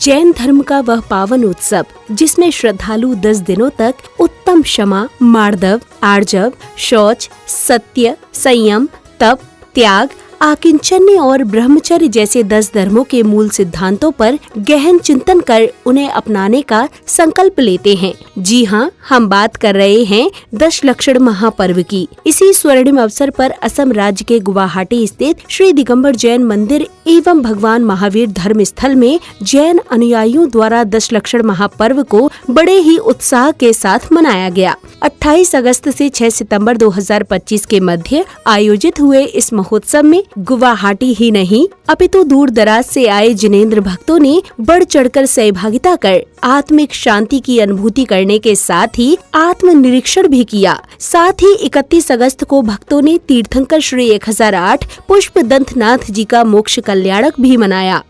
जैन धर्म का वह पावन उत्सव जिसमें श्रद्धालु 10 दिनों तक उत्तम क्षमा, मार्दव, आर्जव, शौच, सत्य, संयम, तप, त्याग, आकिंचन्य और ब्रह्मचर्य जैसे 10 धर्मों के मूल सिद्धांतों पर गहन चिंतन कर उन्हें अपनाने का संकल्प लेते हैं। जी हाँ, हम बात कर रहे हैं दशलक्षण महापर्व की। इसी स्वर्णिम अवसर पर असम राज्य के गुवाहाटी स्थित श्री दिगंबर जैन मंदिर एवं भगवान महावीर धर्म स्थल में जैन अनुयायियों द्वारा दशलक्षण महापर्व को बड़े ही उत्साह के साथ मनाया गया। 28 अगस्त से 6 सितंबर 2025 के मध्य आयोजित हुए इस महोत्सव में गुवाहाटी ही नहीं अपितु दूर दराज से आए जिनेंद्र भक्तों ने बढ़ चढ़कर सहभागिता कर आत्मिक शांति की अनुभूति करने के साथ ही आत्म निरीक्षण भी किया। साथ ही 31 अगस्त को भक्तों ने तीर्थंकर श्री 1008 पुष्प दंतनाथ जी का मोक्ष कल्याणक भी मनाया।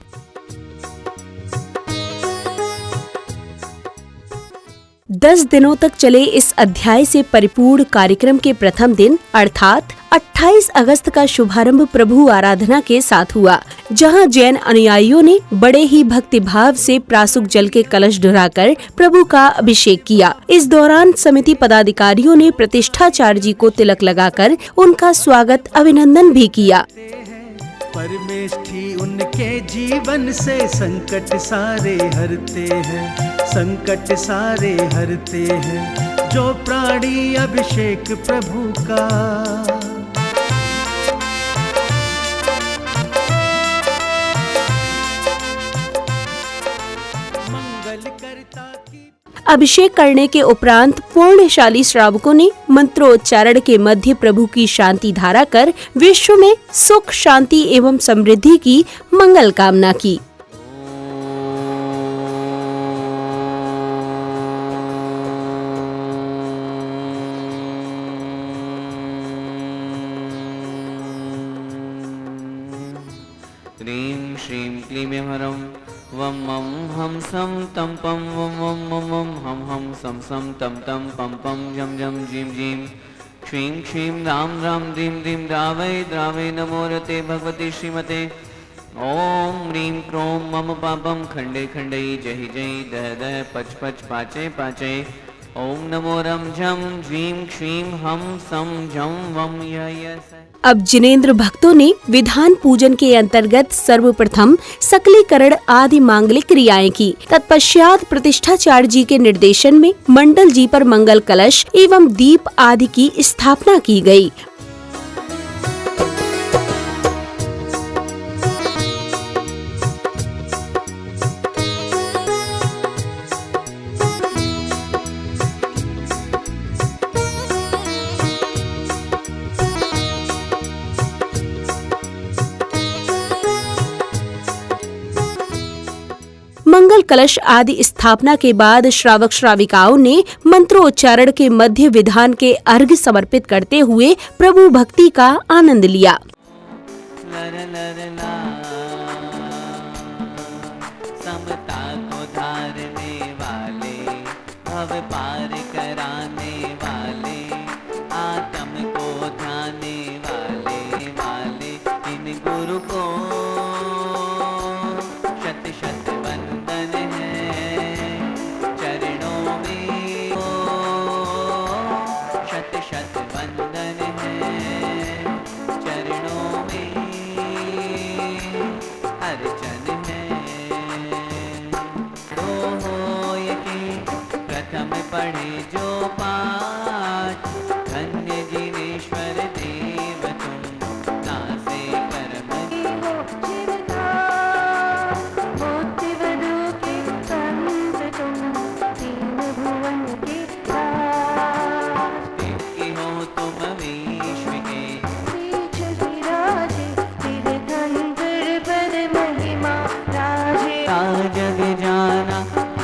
दस दिनों तक चले इस अध्याय से परिपूर्ण कार्यक्रम के प्रथम दिन अर्थात 28 अगस्त का शुभारंभ प्रभु आराधना के साथ हुआ, जहां जैन अनुयायियों ने बड़े ही भक्ति भाव से प्रासुक जल के कलश ढुराकर प्रभु का अभिषेक किया। इस दौरान समिति पदाधिकारियों ने प्रतिष्ठाचार्य जी को तिलक लगाकर उनका स्वागत अभिनंदन भी किया। परमेष्ठी उनके जीवन से संकट सारे हरते हैं, संकट सारे हरते हैं, जो प्राणी अभिषेक प्रभु का। मंगल करता की अभिषेक करने के उपरांत पूर्णशाली श्रावकों ने मंत्रोच्चारण के मध्य प्रभु की शांति धारा कर विश्व में सुख, शांति एवं समृद्धि की मंगल कामना की। ह्रीं श्रीं क्लीं हरं वम मम हम सम तम पम वम वम मम वम हम सम सम तम तम पम पम जम जम जीम जीम श्रीं क्षीं राम राम द्रीं द्रीं द्रावै नमो रते भगवते श्रीमते। ओम ह्रीं क्रों मम पापम खंडे खंडै जहि जहि दह दह पच पच पाचे पाचे। ओम नमो रम झम ज्वीं क्षीं हम सम झम वम यस। अब जिनेंद्र भक्तों ने विधान पूजन के अंतर्गत सर्वप्रथम सकलीकरण आदि मांगलिक क्रियाएं की। तत्पश्चात प्रतिष्ठाचार्य जी के निर्देशन में मंडल जी पर मंगल कलश एवं दीप आदि की स्थापना की गई। मंगल कलश आदि स्थापना के बाद श्रावक श्राविकाओं ने मंत्रोच्चारण के मध्य विधान के अर्घ्य समर्पित करते हुए प्रभु भक्ति का आनंद लिया। समता को धारने वाले, भव पार कराने वाले, आत्म को ध्याने वाले वाले, इन गुरु को शत शत वंदन है चरणों में। शत शत वंदन है चरणों में, अर्चन है। हो यकी प्रथम पढ़े जो पाठ, धन्य जिनेश्वर देव तुम नासे कर्म। देखी हो तुम विश्व के जग जाना,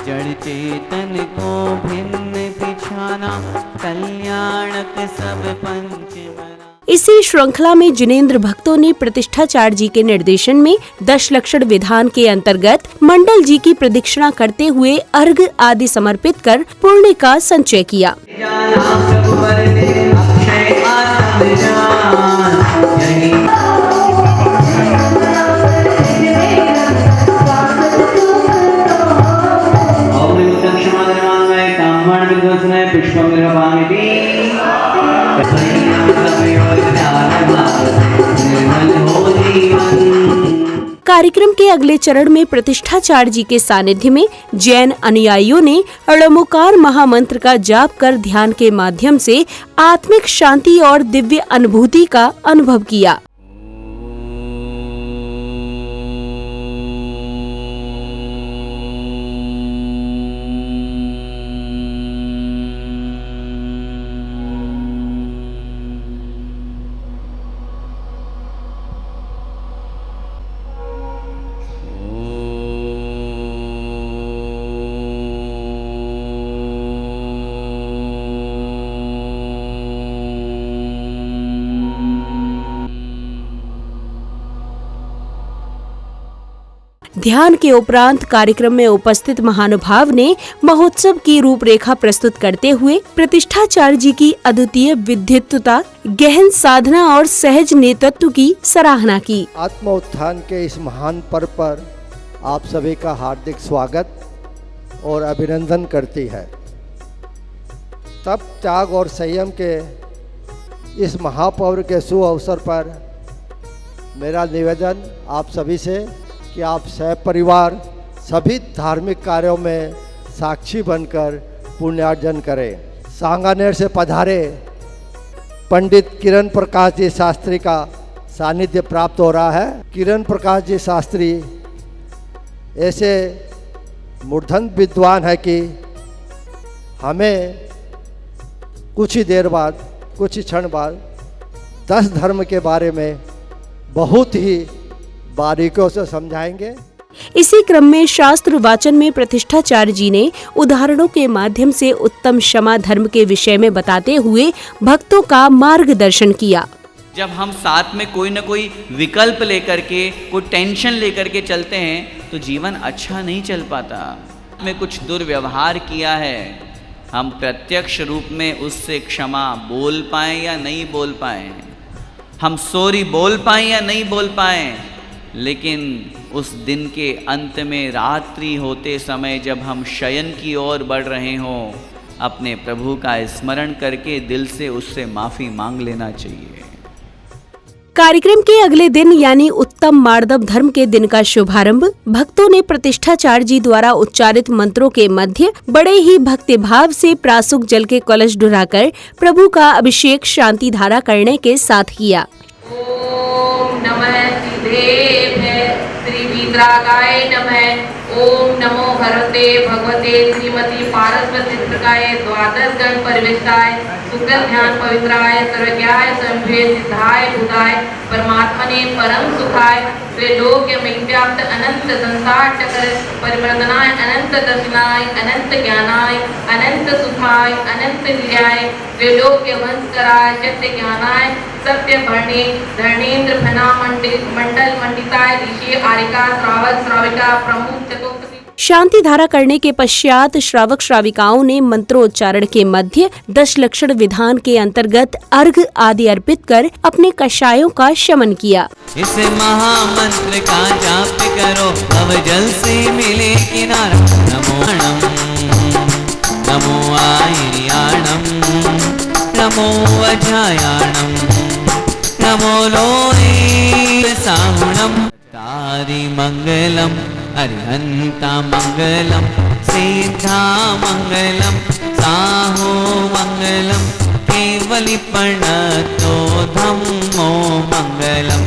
जड़ चेतन को भिन्न बिछाना, कल्याणक सब पंच बना। इसी श्रृंखला में जिनेंद्र भक्तों ने प्रतिष्ठाचार्य जी के निर्देशन में दशलक्षण विधान के अंतर्गत मंडल जी की प्रदक्षिणा करते हुए अर्घ्य आदि समर्पित कर पुण्य का संचय किया। कार्यक्रम के अगले चरण में प्रतिष्ठाचार्य जी के सानिध्य में जैन अनुयायियों ने ळमोकार महामंत्र का जाप कर ध्यान के माध्यम से आत्मिक शांति और दिव्य अनुभूति का अनुभव किया। ध्यान के उपरांत कार्यक्रम में उपस्थित महानुभाव ने महोत्सव की रूपरेखा प्रस्तुत करते हुए प्रतिष्ठाचार्य जी की अद्वितीय विद्युत्ता, गहन साधना और सहज नेतृत्व की सराहना की। आत्म उत्थान के इस महान पर्व पर आप सभी का हार्दिक स्वागत और अभिनंदन करती है। तप, त्याग और संयम के इस महापर्व के शुभ अवसर पर मेरा निवेदन आप सभी से कि आप सहपरिवार सभी धार्मिक कार्यों में साक्षी बनकर पुण्यार्जन करें। सांगानेर से पधारे पंडित किरण प्रकाश जी शास्त्री का सानिध्य प्राप्त हो रहा है। किरण प्रकाश जी शास्त्री ऐसे मूर्धन्य विद्वान है कि हमें कुछ ही देर बाद, कुछ ही क्षण बाद 10 धर्म के बारे में बहुत ही बारीकियों से समझाएंगे। इसी क्रम में शास्त्र वाचन में प्रतिष्ठाचार्य जी ने उदाहरणों के माध्यम से उत्तम क्षमा धर्म के विषय में बताते हुए भक्तों का मार्गदर्शन किया। जब हम साथ में कोई न कोई विकल्प लेकर के, कोई टेंशन लेकर के चलते हैं तो जीवन अच्छा नहीं चल पाता। में कुछ दुर्व्यवहार किया है, हम प्रत्यक्ष रूप में उससे क्षमा बोल पाएं या नहीं बोल पाएं, हम सॉरी बोल पाएं या नहीं बोल पाएं, लेकिन उस दिन के अंत में रात्रि होते समय जब हम शयन की ओर बढ़ रहे हों, अपने प्रभु का स्मरण करके दिल से उससे माफ़ी मांग लेना चाहिए। कार्यक्रम के अगले दिन यानी उत्तम मार्दव धर्म के दिन का शुभारंभ भक्तों ने प्रतिष्ठाचार्य जी द्वारा उच्चारित मंत्रों के मध्य बड़े ही भक्तिभाव से प्रासुक जल के कलश ढुराकर प्रभु का अभिषेक शांति धारा करने के साथ किया। ओम नमः सिद्धेभ्य श्री वीतरागाय नमः। ओम नमो भगवते भगवते श्रीमती पारस्वती चित्रकाय द्वादश गण परिवेष्टाय सुकृत ध्यान पवित्राय सर्वज्ञाय संभवे सिद्धाय भूताय परमात्मने परम सुखाय त्रैलोक्य में व्याप्त अनंत संसार चक्र परिवर्तनाय अनंत दर्शनाय अनंत ज्ञानाय अनंत सुखाय अनंत लीलाय त्रैलोक्य वंशकराय सत्य ज्ञानाय सत्य भरणे धरणेन्द्र फना मंडल मंडिताय ऋषि आरिका श्रावक श्राविका प्रमुख चतुर्थ। शांति धारा करने के पश्चात श्रावक श्राविकाओं ने मंत्रोच्चारण के मध्य 10 लक्षण विधान के अंतर्गत अर्घ आदि अर्पित कर अपने कषायों का शमन किया। इस महामंत्र का जाप करो, अब जल से मिले किनारा। नमो नमो आयर्याणम, नमो अजायाणम, नमो लोये साहुणम। तारी मंगलम अरिहंता मंगलम, सिद्धा मंगलम, साहो मंगलम, केवली प्रणतो धम्मो मंगलम।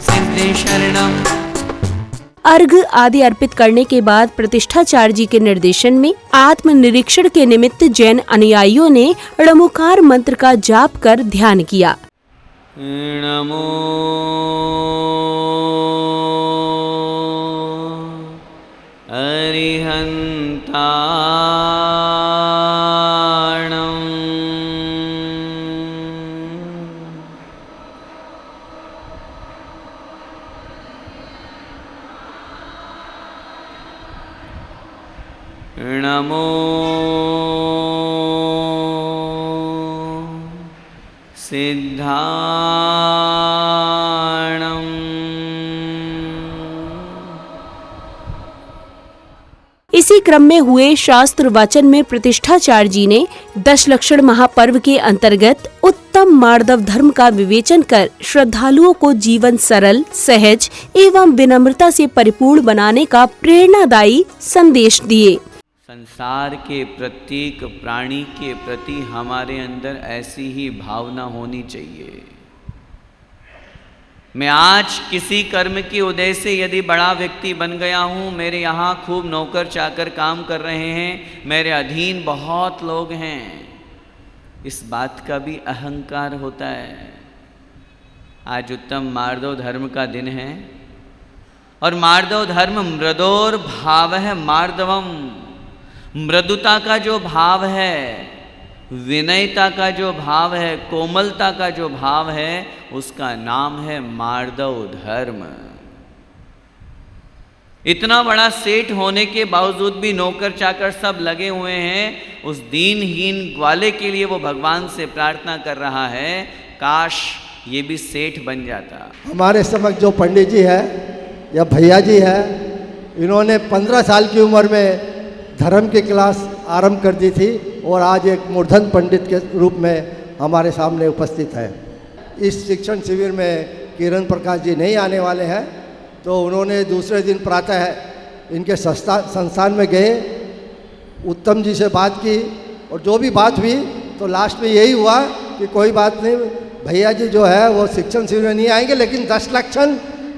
सिद्धि शरणम। अर्घ आदि अर्पित करने के बाद प्रतिष्ठाचार्य जी के निर्देशन में आत्मनिरीक्षण के निमित्त जैन अनुयायियों ने ळमोकार मंत्र का जाप कर ध्यान किया। नमो अरिहंताणं, नमो सिद्धाणं, इसी क्रम में हुए शास्त्र वाचन में प्रतिष्ठाचार्य जी ने दशलक्षण महापर्व के अंतर्गत उत्तम मार्दव धर्म का विवेचन कर श्रद्धालुओं को जीवन सरल, सहज एवं विनम्रता से परिपूर्ण बनाने का प्रेरणादायी संदेश दिए। संसार के प्रत्येक प्राणी के प्रति हमारे अंदर ऐसी ही भावना होनी चाहिए। मैं आज किसी कर्म के उदय से यदि बड़ा व्यक्ति बन गया हूँ, मेरे यहाँ खूब नौकर चाकर काम कर रहे हैं, मेरे अधीन बहुत लोग हैं, इस बात का भी अहंकार होता है। आज उत्तम मार्दव धर्म का दिन है और मार्दव धर्म मृदोर भाव है। मार्दवम, मृदुता का जो भाव है, विनयता का जो भाव है, कोमलता का जो भाव है, उसका नाम है मार्दव धर्म। इतना बड़ा सेठ होने के बावजूद भी नौकर चाकर सब लगे हुए हैं। उस दीनहीन ग्वाले के लिए वो भगवान से प्रार्थना कर रहा है, काश ये भी सेठ बन जाता। हमारे समक्ष जो पंडित जी है या भैया जी है, इन्होंने 15 साल की उम्र में धर्म की क्लास आरंभ कर दी थी और आज एक मूर्धन पंडित के रूप में हमारे सामने उपस्थित है। इस शिक्षण शिविर में किरण प्रकाश जी नहीं आने वाले हैं, तो उन्होंने दूसरे दिन प्रातः इनके संस्थान में गए, उत्तम जी से बात की और जो भी बात हुई तो लास्ट में यही हुआ कि कोई बात नहीं, भैया जी जो है वो शिक्षण शिविर में नहीं आएंगे, लेकिन 10 लक्षण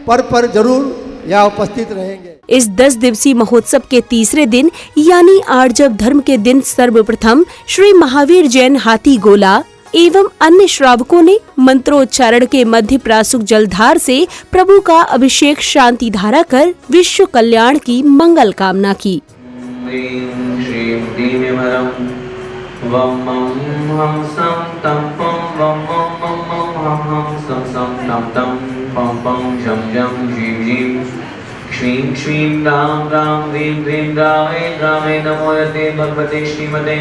पर जरूर यहाँ उपस्थित रहेंगे। इस 10 दिवसीय महोत्सव के तीसरे दिन यानी आर्जव धर्म के दिन सर्वप्रथम श्री महावीर जैन हाथी गोला एवं अन्य श्रावकों ने मंत्रोच्चारण के मध्य प्रासुक जलधार से प्रभु का अभिषेक शांति धारा कर विश्व कल्याण की मंगल कामना की। श्रीं श्रीं राम राम ह्रीं ह्रीं रामे रामे नमो यते भगवते श्रीमते।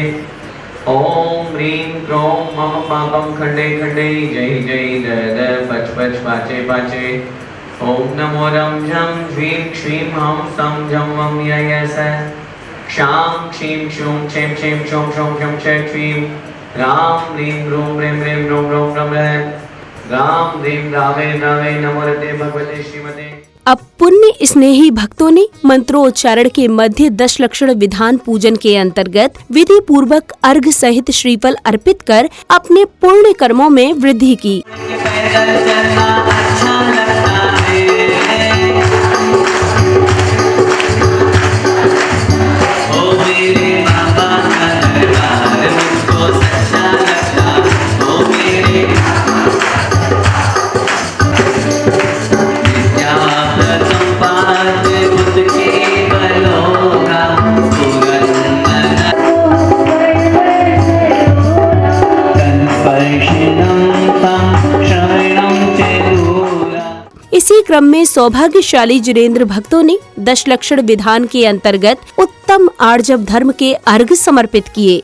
ओम ह्रीं क्रों मम पापम खंडे खंडे जय जय जय जय पच पच पाचे पाचे। ओम नमो रम झम ह्रीं श्रीं हम सम झम वम यस क्षां क्षीं क्षूं क्षें क्षें क्षौं क्षौं क्षं क्षं क्षीं राम ह्रीं ह्रूं ह्रीं ह्रीं ह्रूं ह्रूं रम राम ह्रीं रामे रामे नमो यते भगवते श्रीमते। अब पुण्य स्नेही भक्तों ने मंत्रोच्चारण के मध्य 10 लक्षण विधान पूजन के अंतर्गत विधि पूर्वक अर्घ सहित श्रीफल अर्पित कर अपने पुण्य कर्मों में वृद्धि की। इसी क्रम में सौभाग्यशाली जिनेंद्र भक्तों ने 10 लक्षण विधान के अंतर्गत उत्तम आर्जव धर्म के अर्घ समर्पित किए।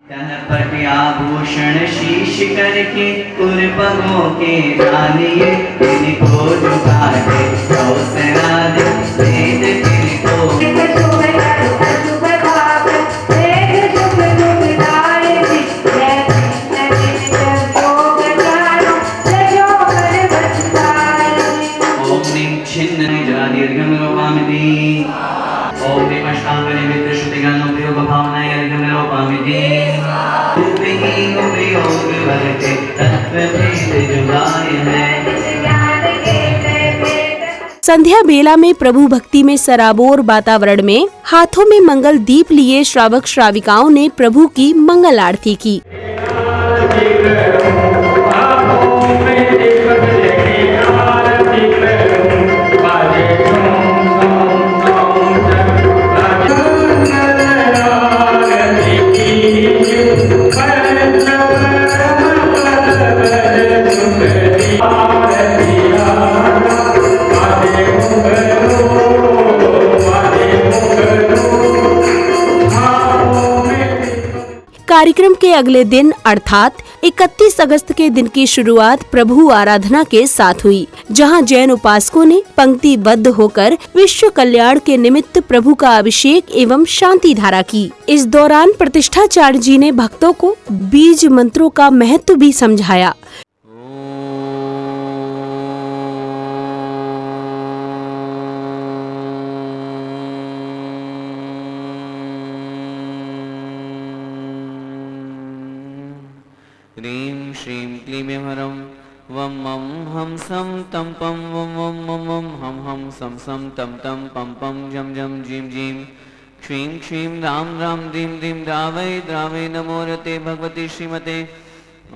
आभूषण शीश करके कुलपगों के डालिए, इनको झुका के कौसला वेद तिनको। संध्या बेला में प्रभु भक्ति में सराबोर वातावरण में हाथों में मंगल दीप लिए श्रावक श्राविकाओं ने प्रभु की मंगल आरती की। कार्यक्रम के अगले दिन अर्थात 31 अगस्त के दिन की शुरुआत प्रभु आराधना के साथ हुई, जहां जैन उपासकों ने पंक्तिबद्ध होकर विश्व कल्याण के निमित्त प्रभु का अभिषेक एवं शांति धारा की। इस दौरान प्रतिष्ठाचार्य जी ने भक्तों को बीज मंत्रों का महत्व भी समझाया। ह्रीं श्रीं क्लीं हरं वं मं हम सं तं पं वं वं मं मं हम हम सं सं तं तं पं पं जं जं जीं जीं क्ष्वीं क्ष्वीं रां रां दीं दीं द्रावै नमो रते भगवते श्रीमते।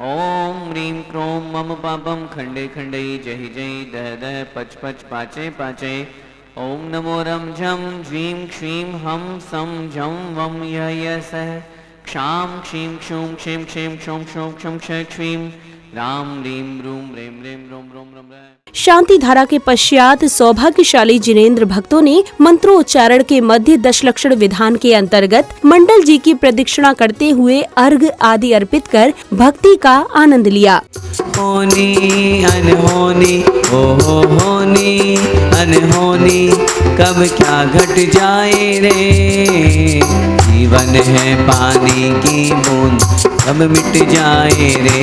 ॐ ह्रीं क्रों मम पापं खण्डे खण्डै जहि जहि दह दह पच पच पाचे पाचे। ॐ नमो रं झं ज्वीं क्ष्वीं हं सं झं वं यः यः सः क्षां क्षीं क्षूं क्षीं क्षीं क्षौं क्षौं क्षं क्षय क्षीं राम रीं रूं रें रें रों रों रं रं। शांति धारा के पश्चात सौभाग्यशाली जिनेंद्र भक्तों ने मंत्रोच्चारण के मध्य दशलक्षण विधान के अंतर्गत मंडल जी की प्रदक्षिणा करते हुए अर्घ आदि अर्पित कर भक्ति का आनंद लिया। होनी अनहोनी हो होनी अनहोनी कब क्या घट जाए रे, जीवन है पानी की बूंद कब मिट जाए रे।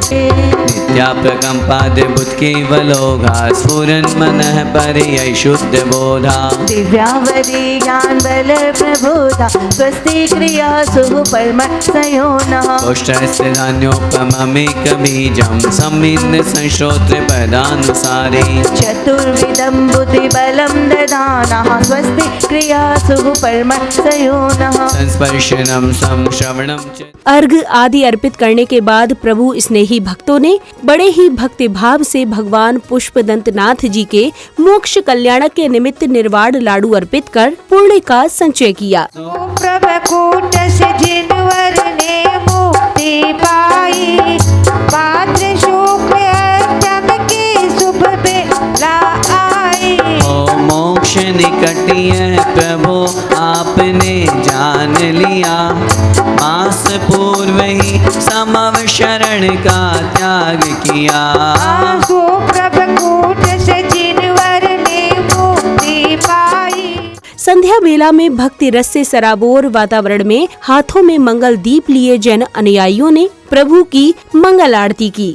नित्या प्रकंपाद बुद्ध केवलोगा स्फुरन् मनः परयै शुद्ध बोधा। दिव्यावरी ज्ञान बल प्रबोधा स्वस्ति क्रिया सुः परम संयोनः। पुष्टस्थिरान्योपममेक बीजं सम्मिन्न संश्रोत्र पदानुसारे। चतुर्विधं बुद्धिबलं ददानः स्वस्ति क्रिया सुः परम संयोनः। संस्पर्शनं संश्रवणं च। अर्घ आदि अर्पित करने के बाद प्रभु स्नेही भक्तों ने बड़े ही भक्ति भाव से भगवान पुष्पदंत नाथ जी के मोक्ष कल्याण के निमित्त निर्वाण लाडू अर्पित कर पुण्य का संचय किया। प्रभकूट से जिनवर ने मुक्ति पाई, पात्र शुक्ल अष्टम की शुभ बेला आई। ओ मोक्ष निकट है प्रभु आपने जान लिया, मास पूर्व ही समव शरण का त्याग किया। प्रभकूट से जिनवर ने मुक्ति पाई। संध्या बेला में भक्ति रस से सराबोर वातावरण में हाथों में मंगल दीप लिए जैन अनुयायियों ने प्रभु की मंगल आरती की।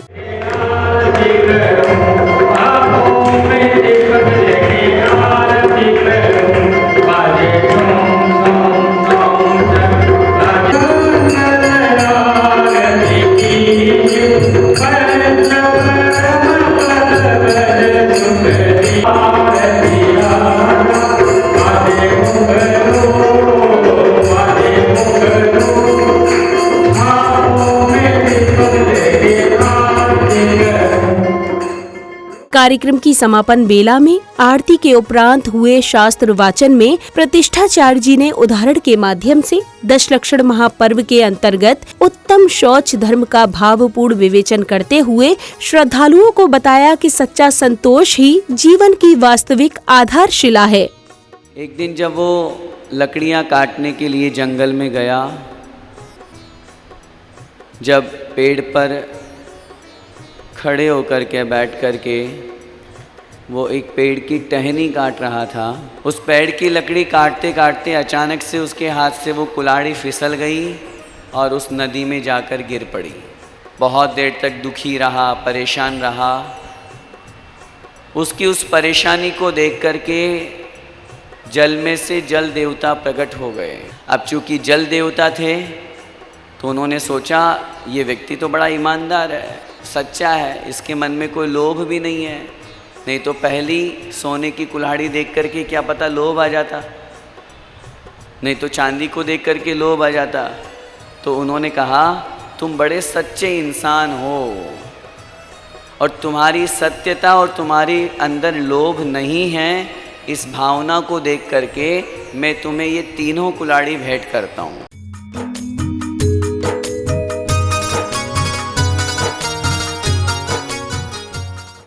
कार्यक्रम की समापन बेला में आरती के उपरांत हुए शास्त्र वाचन में प्रतिष्ठाचार्य जी ने उदाहरण के माध्यम से दशलक्षण महापर्व के अंतर्गत उत्तम शौच धर्म का भावपूर्ण विवेचन करते हुए श्रद्धालुओं को बताया कि सच्चा संतोष ही जीवन की वास्तविक आधारशिला है। एक दिन जब वो लकड़ियां काटने के लिए जंगल में गया, जब पेड़ पर खड़े होकर के बैठ कर के वो एक पेड़ की टहनी काट रहा था, उस पेड़ की लकड़ी काटते काटते अचानक से उसके हाथ से वो कुल्हाड़ी फिसल गई और उस नदी में जाकर गिर पड़ी। बहुत देर तक दुखी रहा, परेशान रहा। उसकी उस परेशानी को देख कर के जल में से जल देवता प्रकट हो गए। अब चूँकि जल देवता थे तो उन्होंने सोचा ये व्यक्ति तो बड़ा ईमानदार है, सच्चा है, इसके मन में कोई लोभ भी नहीं है, नहीं तो पहली सोने की कुल्हाड़ी देख करके क्या पता लोभ आ जाता, नहीं तो चांदी को देख करके लोभ आ जाता। तो उन्होंने कहा तुम बड़े सच्चे इंसान हो और तुम्हारी सत्यता और तुम्हारी अंदर लोभ नहीं है, इस भावना को देख करके मैं तुम्हें ये तीनों कुल्हाड़ी भेंट करता हूँ।